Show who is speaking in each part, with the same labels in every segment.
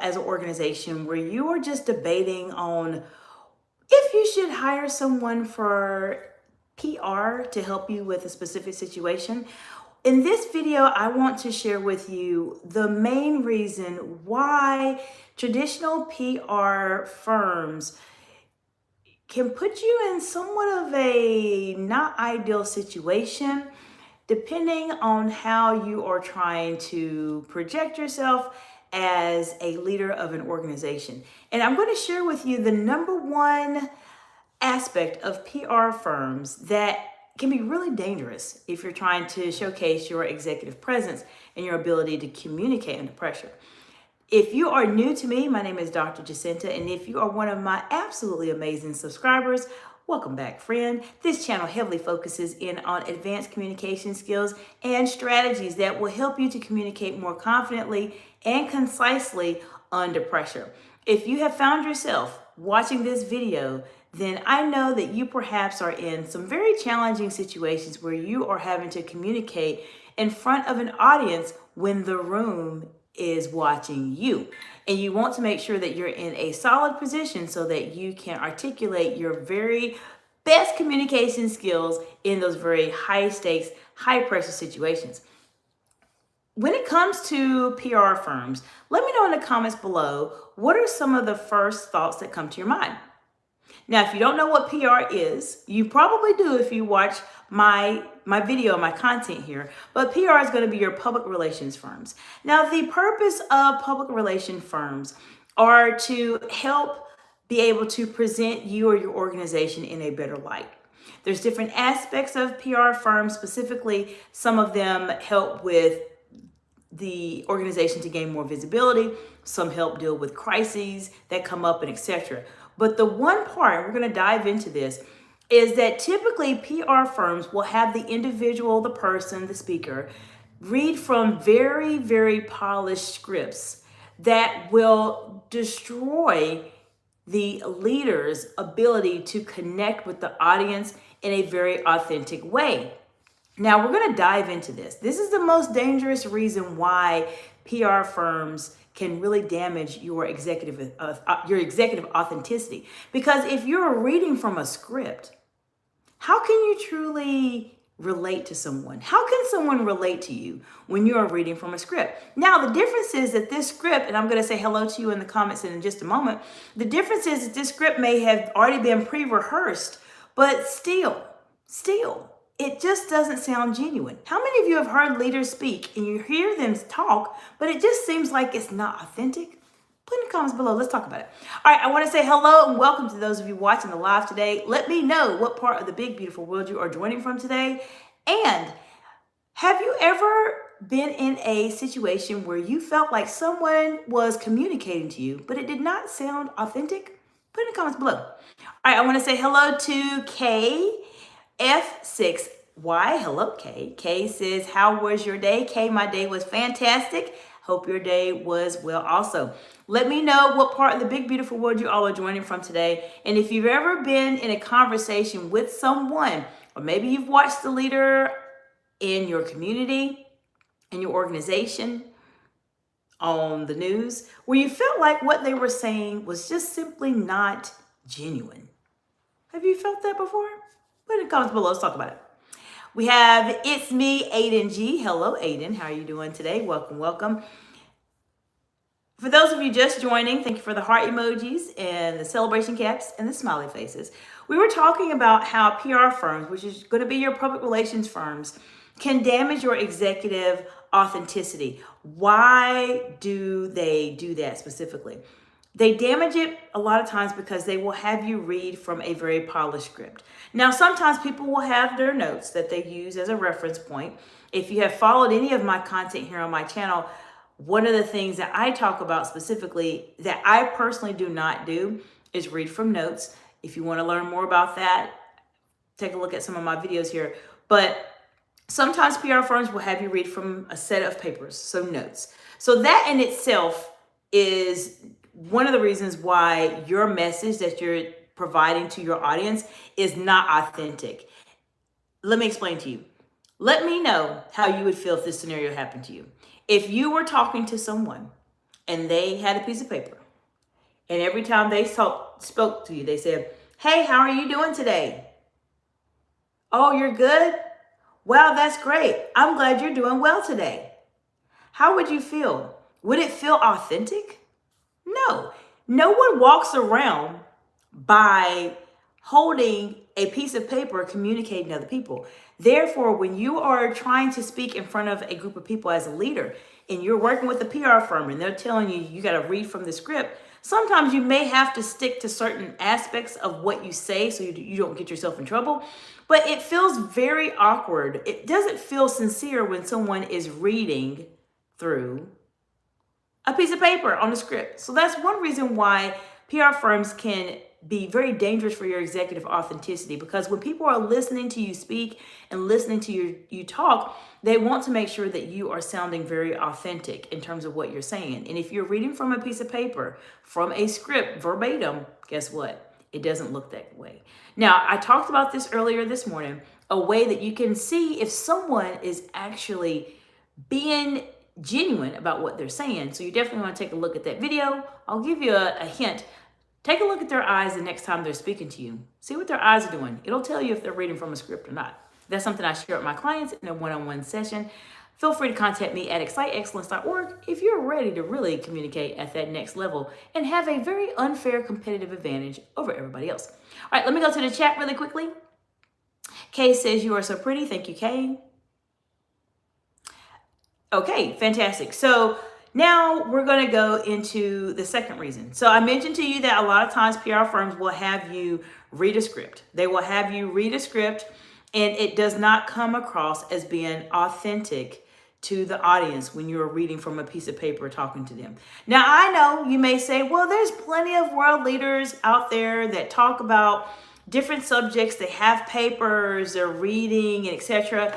Speaker 1: as an organization where you are just debating on if you should hire someone for PR to help you with a specific situation. In this video, I want to share with you the main reason why traditional PR firms can put you in somewhat of a not ideal situation, depending on how you are trying to project yourself as a leader of an organization. And I'm going to share with you the number one aspect of PR firms that can be really dangerous if you're trying to showcase your executive presence and your ability to communicate under pressure. If you are new to me, my name is Dr. Jacinta, and if you are one of my absolutely amazing subscribers, welcome back, friend. This channel heavily focuses in on advanced communication skills and strategies that will help you to communicate more confidently and concisely under pressure. If you have found yourself watching this video, then I know that you perhaps are in some very challenging situations where you are having to communicate in front of an audience when the room is watching you. And you want to make sure that you're in a solid position so that you can articulate your very best communication skills in those very high stakes, high pressure situations. When it comes to PR firms, let me know in the comments below, what are some of the first thoughts that come to your mind? Now, if you don't know what PR is, you probably do if you watch my video, my content here, but PR is going to be your public relations firms. Now, the purpose of public relation firms are to help be able to present you or your organization in a better light. There's different aspects of PR firms. Specifically, some of them help with the organization to gain more visibility. Some help deal with crises that come up and etc. But the one part, we're going to dive into this, is that typically PR firms will have the individual, the person, the speaker, read from very, very polished scripts that will destroy the leader's ability to connect with the audience in a very authentic way. Now, we're going to dive into this. This is the most dangerous reason why PR firms can really damage your executive authenticity. Because if you're reading from a script, how can you truly relate to someone? How can someone relate to you when you are reading from a script? Now, the difference is that this script, and I'm going to say hello to you in the comments in just a moment, the difference is that this script may have already been pre-rehearsed, but still, it just doesn't sound genuine. How many of you have heard leaders speak and you hear them talk, but it just seems like it's not authentic? Put in the comments below. Let's talk about it. All right, I want to say hello and welcome to those of you watching the live today. Let me know what part of the big, beautiful world you are joining from today. And have you ever been in a situation where you felt like someone was communicating to you, but it did not sound authentic? Put in the comments below. All right, I want to say hello to F6Y. Hello, Kay. Kay says, how was your day? Kay, my day was fantastic. Hope your day was well also. Let me know what part of the big, beautiful world you all are joining from today. And if you've ever been in a conversation with someone, or maybe you've watched the leader in your community, in your organization, on the news, where you felt like what they were saying was just simply not genuine. Have you felt that before? Put in the comments below. Let's talk about it. We have It's Me, Aiden G. Hello, Aiden. How are you doing today? Welcome, welcome. For those of you just joining, thank you for the heart emojis and the celebration caps and the smiley faces. We were talking about how PR firms, which is going to be your public relations firms, can damage your executive authenticity. Why do they do that specifically? They damage it a lot of times because they will have you read from a very polished script. Now, sometimes people will have their notes that they use as a reference point. If you have followed any of my content here on my channel, one of the things that I talk about specifically that I personally do not do is read from notes. If you want to learn more about that, take a look at some of my videos here. But sometimes PR firms will have you read from a set of papers, so notes. So that in itself is one of the reasons why your message that you're providing to your audience is not authentic. Let me explain to you. Let me know how you would feel if this scenario happened to you. If you were talking to someone and they had a piece of paper. And every time they spoke to you, they said, "Hey, how are you doing today?" "Oh, you're good? Wow, that's great. I'm glad you're doing well today." How would you feel? Would it feel authentic? No. No one walks around by holding a piece of paper communicating to other people. Therefore, when you are trying to speak in front of a group of people as a leader and you're working with a PR firm and they're telling you you got to read from the script, sometimes you may have to stick to certain aspects of what you say so you don't get yourself in trouble. But it feels very awkward. It doesn't feel sincere when someone is reading through a piece of paper on the script. So that's one reason why PR firms can be very dangerous for your executive authenticity, because when people are listening to you speak and listening to you talk, they want to make sure that you are sounding very authentic in terms of what you're saying. And if you're reading from a piece of paper, from a script verbatim, guess what? It doesn't look that way. Now, I talked about this earlier this morning, a way that you can see if someone is actually being genuine about what they're saying. So you definitely want to take a look at that video. I'll give you a hint. Take a look at their eyes the next time they're speaking to you. See what their eyes are doing. It'll tell you if they're reading from a script or not. That's something I share with my clients in a one-on-one session. Feel free to contact me at executivecommunication.org if you're ready to really communicate at that next level and have a very unfair competitive advantage over everybody else. All right, let me go to the chat really quickly. Kay says, "You are so pretty." Thank you, Kay. Okay, fantastic. So now we're going to go into the second reason. So I mentioned to you that a lot of times PR firms will have you read a script. They will have you read a script, and it does not come across as being authentic to the audience when you're reading from a piece of paper talking to them. Now, I know you may say, well, there's plenty of world leaders out there that talk about different subjects. They have papers, they're reading, and etc.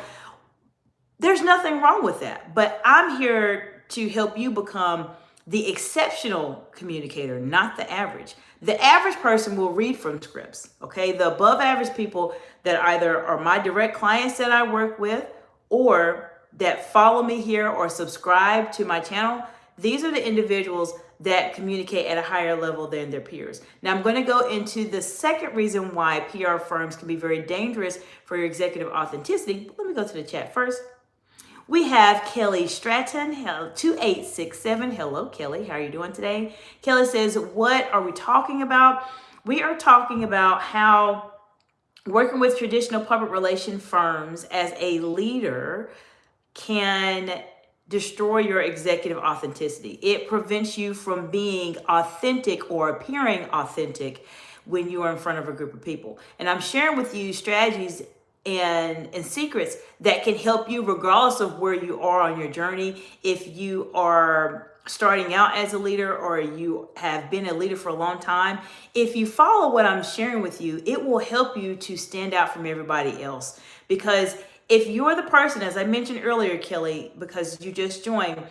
Speaker 1: There's nothing wrong with that, but I'm here to help you become the exceptional communicator, not the average. The average person will read from scripts, okay? The above average people that either are my direct clients that I work with or that follow me here or subscribe to my channel, these are the individuals that communicate at a higher level than their peers. Now, I'm going to go into the second reason why PR firms can be very dangerous for your executive authenticity. Let me go to the chat first. We have Kelly Stratton, 2867. Hello, Kelly. How are you doing today? Kelly says, what are we talking about? We are talking about how working with traditional public relation firms as a leader can destroy your executive authenticity. It prevents you from being authentic or appearing authentic when you are in front of a group of people. And I'm sharing with you strategies and secrets that can help you regardless of where you are on your journey. If you are starting out as a leader or you have been a leader for a long time, if you follow what I'm sharing with you, it will help you to stand out from everybody else. Because if you're the person, as I mentioned earlier, Kelly, because you just joined,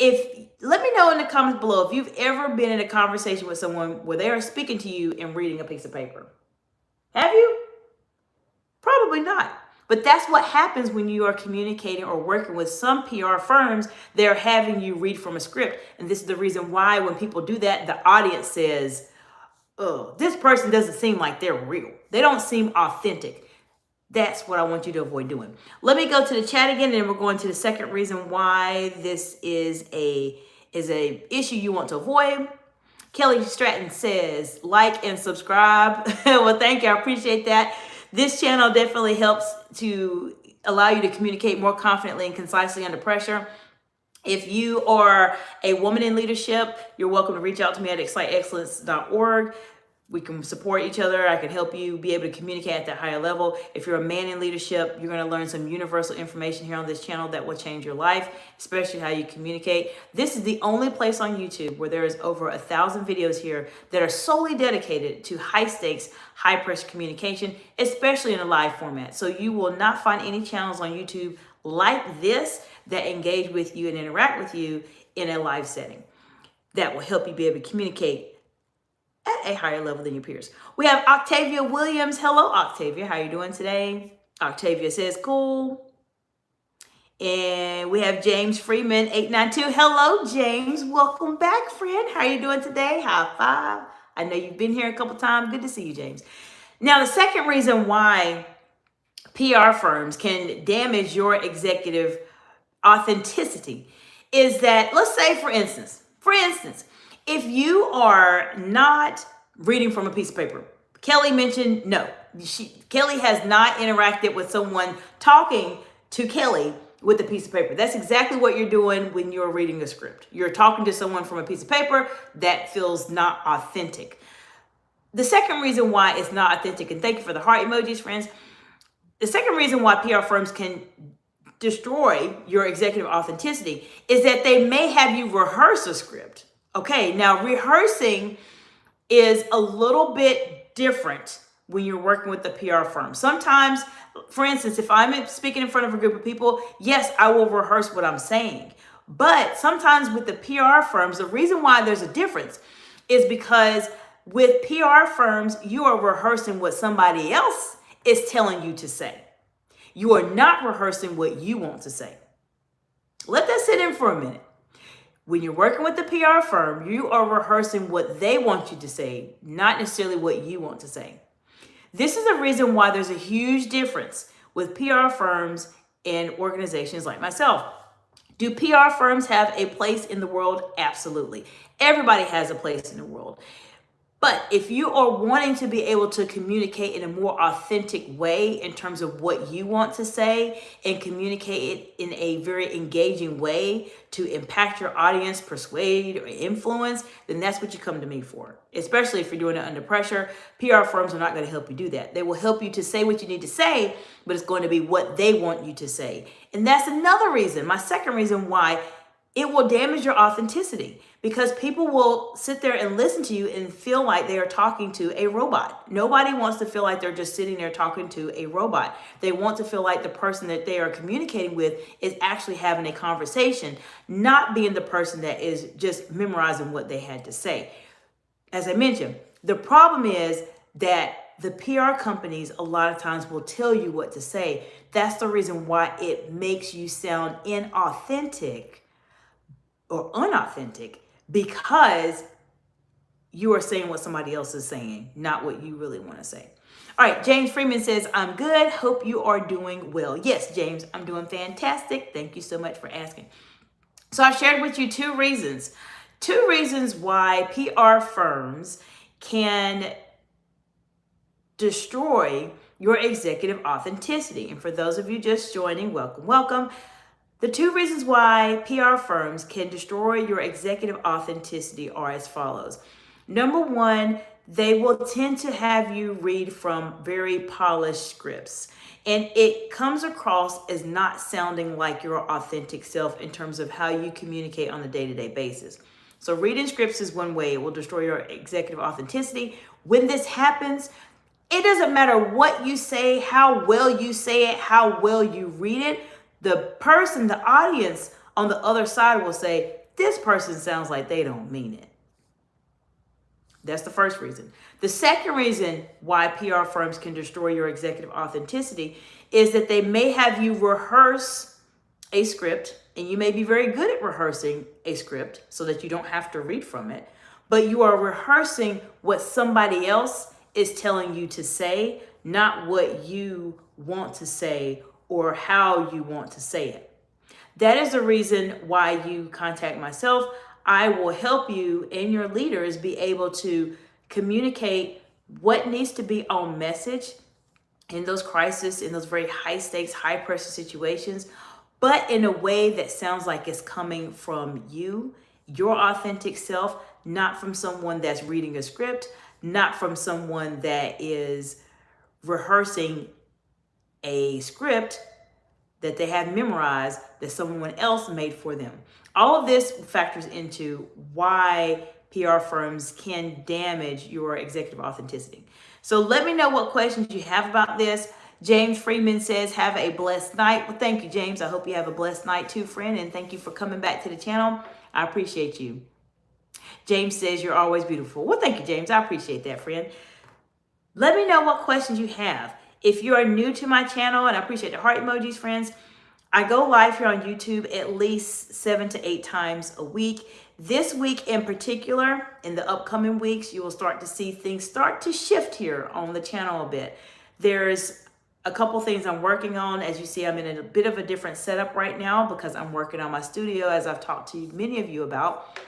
Speaker 1: let me know in the comments below if you've ever been in a conversation with someone where they are speaking to you and reading a piece of paper. Have you? Probably not. But that's what happens when you are communicating or working with some PR firms. They're having you read from a script. And this is the reason why when people do that, the audience says, oh, this person doesn't seem like they're real. They don't seem authentic. That's what I want you to avoid doing. Let me go to the chat again, and we're going to the second reason why this is a issue you want to avoid. Kelly Stratton says, like and subscribe. Well, thank you. I appreciate that. This channel definitely helps to allow you to communicate more confidently and concisely under pressure. If you are a woman in leadership, you're welcome to reach out to me at executivecommunication.org. We can support each other. I can help you be able to communicate at that higher level. If you're a man in leadership, you're going to learn some universal information here on this channel that will change your life, especially how you communicate. This is the only place on YouTube where there is over 1,000 videos here that are solely dedicated to high stakes, high pressure communication, especially in a live format. So you will not find any channels on YouTube like this that engage with you and interact with you in a live setting that will help you be able to communicate at a higher level than your peers. We have Octavia Williams. Hello, Octavia. How are you doing today? Octavia says, cool. And we have James Freeman 892. Hello, James. Welcome back, friend. How are you doing today? High five. I know you've been here a couple times. Good to see you, James. Now, the second reason why PR firms can damage your executive authenticity is that, let's say, for instance, if you are not reading from a piece of paper, Kelly mentioned no. Kelly has not interacted with someone talking to Kelly with a piece of paper. That's exactly what you're doing when you're reading a script. You're talking to someone from a piece of paper. That feels not authentic. The second reason why it's not authentic, and thank you for the heart emojis, friends. The second reason why PR firms can destroy your executive authenticity is that they may have you rehearse a script. Okay, now rehearsing is a little bit different when you're working with the PR firm. Sometimes, for instance, if I'm speaking in front of a group of people, yes, I will rehearse what I'm saying. But sometimes with the PR firms, the reason why there's a difference is because with PR firms, you are rehearsing what somebody else is telling you to say. You are not rehearsing what you want to say. Let that sit in for a minute. When you're working with the PR firm, you are rehearsing what they want you to say, not necessarily what you want to say. This is the reason why there's a huge difference with PR firms and organizations like myself. Do PR firms have a place in the world? Absolutely. Everybody has a place in the world. But if you are wanting to be able to communicate in a more authentic way in terms of what you want to say and communicate it in a very engaging way to impact your audience, persuade, or influence, then that's what you come to me for. Especially if you're doing it under pressure. PR firms are not going to help you do that. They will help you to say what you need to say, but it's going to be what they want you to say. And that's another reason, my second reason why it will damage your authenticity, because people will sit there and listen to you and feel like they are talking to a robot. Nobody wants to feel like they're just sitting there talking to a robot. They want to feel like the person that they are communicating with is actually having a conversation, not being the person that is just memorizing what they had to say. As I mentioned, the problem is that the PR companies a lot of times will tell you what to say. That's the reason why it makes you sound inauthentic or unauthentic, because you are saying what somebody else is saying, not what you really want to say. All right, James Freeman says, I'm good. Hope you are doing well. Yes, James, I'm doing fantastic. Thank you so much for asking. So I shared with you two reasons why PR firms can destroy your executive authenticity. And for those of you just joining, welcome, welcome. The two reasons why PR firms can destroy your executive authenticity are as follows. Number one, they will tend to have you read from very polished scripts, and it comes across as not sounding like your authentic self in terms of how you communicate on a day-to-day basis. So reading scripts is one way it will destroy your executive authenticity. When this happens, it doesn't matter what you say, how well you say it, how well you read it. The person, the audience on the other side will say, this person sounds like they don't mean it. That's the first reason. The second reason why PR firms can destroy your executive authenticity is that they may have you rehearse a script, and you may be very good at rehearsing a script so that you don't have to read from it, but you are rehearsing what somebody else is telling you to say, not what you want to say or how you want to say it. That is the reason why you contact myself. I will help you and your leaders be able to communicate what needs to be on message in those crises, in those very high stakes, high pressure situations, but in a way that sounds like it's coming from you, your authentic self, not from someone that's reading a script, not from someone that is rehearsing a script that they have memorized that someone else made for them. All of this factors into why PR firms can damage your executive authenticity. So let me know what questions you have about this. James Freeman says, have a blessed night. Well, thank you, James. I hope you have a blessed night too, friend. And thank you for coming back to the channel. I appreciate you. James says, you're always beautiful. Well, thank you, James. I appreciate that, friend. Let me know what questions you have. If you are new to my channel, and I appreciate the heart emojis, friends, I go live here on YouTube at least 7 to 8 times a week. This week in particular, in the upcoming weeks, you will start to see things start to shift here on the channel a bit. There's a couple things I'm working on. As you see, I'm in a bit of a different setup right now because I'm working on my studio, as I've talked to many of you about.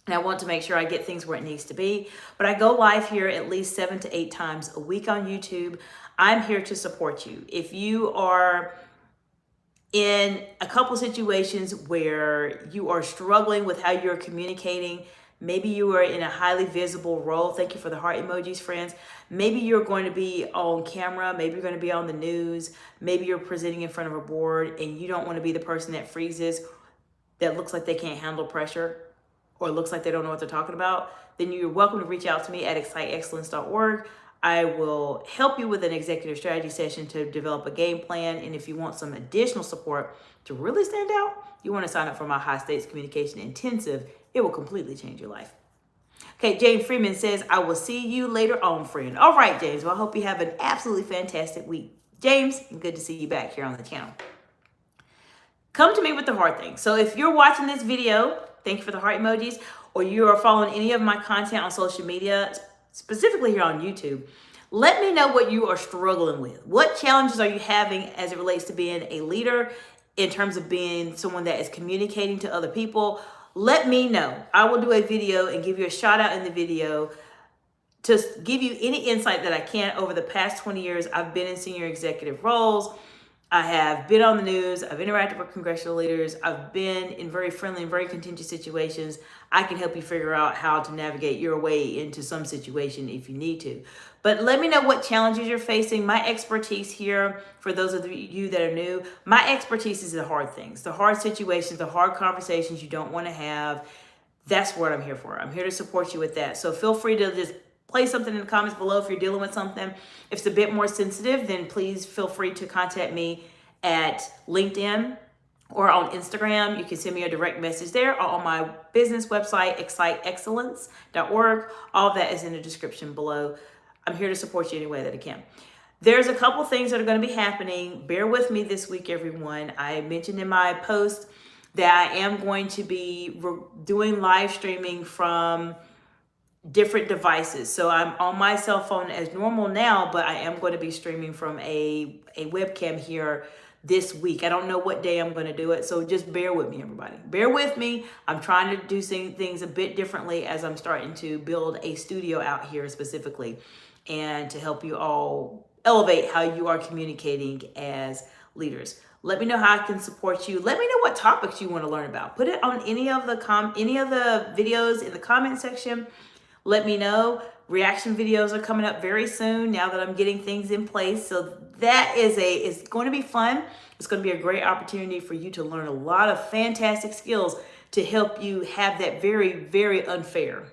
Speaker 1: And I want to make sure I get things where it needs to be. But I go live here at least 7 to 8 times a week on YouTube. I'm here to support you. If you are in a couple situations where you are struggling with how you're communicating, maybe you are in a highly visible role. Thank you for the heart emojis, friends. Maybe you're going to be on camera. Maybe you're going to be on the news. Maybe you're presenting in front of a board and you don't want to be the person that freezes, that looks like they can't handle pressure or looks like they don't know what they're talking about. Then you're welcome to reach out to me at executivecommunication.org. I will help you with an executive strategy session to develop a game plan. And if you want some additional support to really stand out, you want to sign up for my high stakes communication intensive. It will completely change your life. Okay, James Freeman says, I will see you later on, friend. All right, James. Well, I hope you have an absolutely fantastic week. James, good to see you back here on the channel. Come to me with the hard things. So if you're watching this video, thank you for the heart emojis, or you are following any of my content on social media, specifically here on YouTube, let me know what you are struggling with. What challenges are you having as it relates to being a leader in terms of being someone that is communicating to other people? Let me know. I will do a video and give you a shout out in the video to give you any insight that I can. Over the past 20 years, I've been in senior executive roles. I have been on the news. I've interacted with congressional leaders. I've been in very friendly and very contentious situations. I can help you figure out how to navigate your way into some situation if you need to. But let me know what challenges you're facing. My expertise here, for those of you that are new, my expertise is the hard things, the hard situations, the hard conversations you don't want to have. That's what I'm here for. I'm here to support you with that. So feel free to just place something in the comments below if you're dealing with something. If it's a bit more sensitive, then please feel free to contact me at LinkedIn or on Instagram. You can send me a direct message there or on my business website, executivecommunication.org. All of that is in the description below. I'm here to support you any way that I can. There's a couple things that are going to be happening. Bear with me this week, everyone. I mentioned in my post that I am going to be doing live streaming from different devices. So I'm on my cell phone as normal now, but I am going to be streaming from a webcam here this week. I don't know what day I'm going to do it, so just bear with me, everybody. Bear with me. I'm trying to do things a bit differently as I'm starting to build a studio out here specifically, and to help you all elevate how you are communicating as leaders. Let me know how I can support you. Let me know what topics you want to learn about. Put it on any of the videos in the comment section. Let me know. Reaction videos are coming up very soon now that I'm getting things in place. So that is going to be fun. It's going to be a great opportunity for you to learn a lot of fantastic skills to help you have that very, very unfair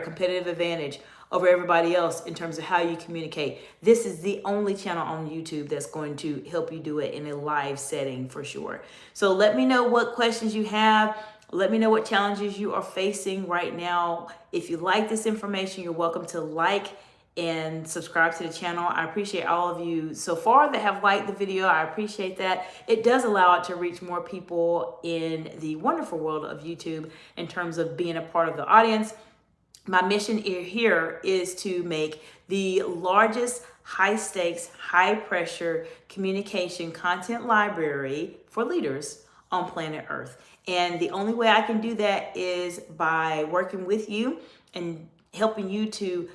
Speaker 1: competitive advantage over everybody else in terms of how you communicate. This is the only channel on YouTube that's going to help you do it in a live setting for sure. So let me know what questions you have. Let me know what challenges you are facing right now. If you like this information, you're welcome to like and subscribe to the channel. I appreciate all of you so far that have liked the video. I appreciate that. It does allow it to reach more people in the wonderful world of YouTube in terms of being a part of the audience. My mission here is to make the largest high stakes, high pressure communication content library for leaders on planet Earth. And the only way I can do that is by working with you and helping you to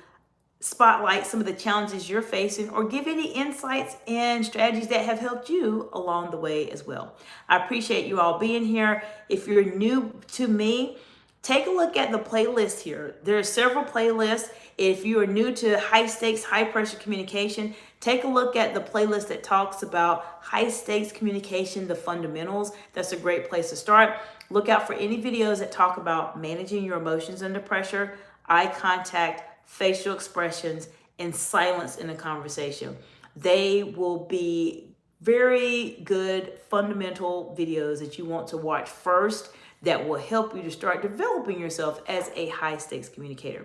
Speaker 1: spotlight some of the challenges you're facing or give any insights and strategies that have helped you along the way as well. I appreciate you all being here. If you're new to me, take a look at the playlist here. There are several playlists. If you are new to high stakes, high pressure communication, take a look at the playlist that talks about high stakes communication, the fundamentals. That's a great place to start. Look out for any videos that talk about managing your emotions under pressure, eye contact, facial expressions, and silence in a conversation. They will be very good fundamental videos that you want to watch first that will help you to start developing yourself as a high stakes communicator.